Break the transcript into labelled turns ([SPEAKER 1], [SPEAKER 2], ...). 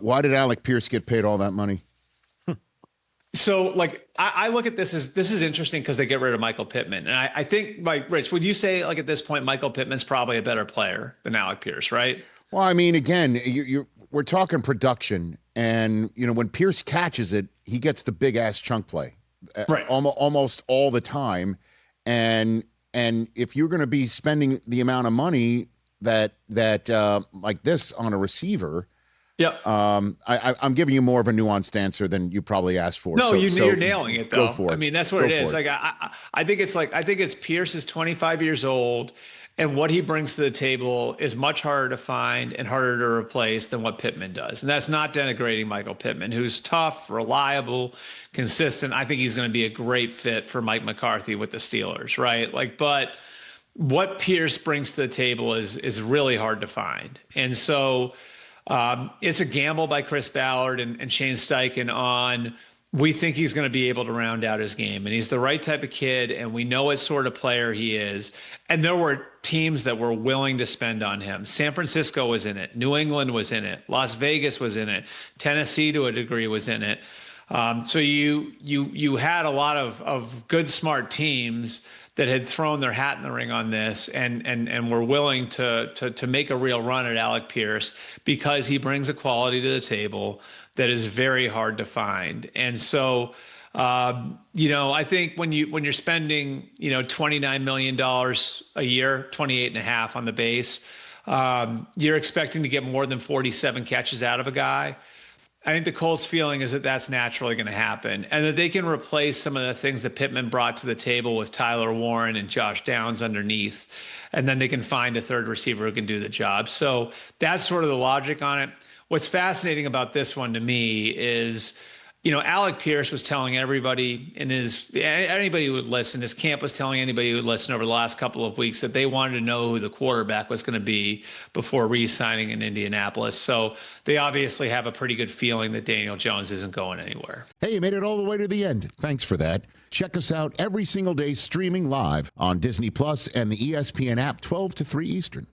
[SPEAKER 1] Why did Alec Pierce get paid all that money?
[SPEAKER 2] So, I look at this is interesting because they get rid of Michael Pittman. And I think, Rich, would you say, at this point, Michael Pittman's probably a better player than Alec Pierce, right?
[SPEAKER 1] Well, I mean, again, we're talking production. And, when Pierce catches it, he gets the big-ass chunk play.
[SPEAKER 2] Right.
[SPEAKER 1] Almost all the time. And if you're going to be spending the amount of money that like this on a receiver –
[SPEAKER 2] yep.
[SPEAKER 1] I'm giving you more of a nuanced answer than you probably asked for.
[SPEAKER 2] No, you're nailing it, though.
[SPEAKER 1] Go for it.
[SPEAKER 2] I mean, that's what it is. I think it's Pierce is 25 years old, and what he brings to the table is much harder to find and harder to replace than what Pittman does. And that's not denigrating Michael Pittman, who's tough, reliable, consistent. I think he's going to be a great fit for Mike McCarthy with the Steelers, right? But what Pierce brings to the table is really hard to find. And so it's a gamble by Chris Ballard and Shane Steichen on, we think he's going to be able to round out his game. And he's the right type of kid, and we know what sort of player he is. And there were teams that were willing to spend on him. San Francisco was in it. New England was in it. Las Vegas was in it. Tennessee, to a degree, was in it. So you had a lot of good, smart teams that had thrown their hat in the ring on this and were willing to make a real run at Alec Pierce because he brings a quality to the table that is very hard to find. And so, I think when you're spending, $29 million a year, 28.5 on the base, you're expecting to get more than 47 catches out of a guy. I think the Colts' feeling is that that's naturally going to happen and that they can replace some of the things that Pittman brought to the table with Tyler Warren and Josh Downs underneath, and then they can find a third receiver who can do the job. So that's sort of the logic on it. What's fascinating about this one to me is, Alec Pierce was telling everybody anybody who would listen, his camp was telling anybody who would listen over the last couple of weeks that they wanted to know who the quarterback was going to be before re-signing in Indianapolis. So they obviously have a pretty good feeling that Daniel Jones isn't going anywhere.
[SPEAKER 1] Hey, you made it all the way to the end. Thanks for that. Check us out every single day streaming live on Disney Plus and the ESPN app 12 to 3 Eastern.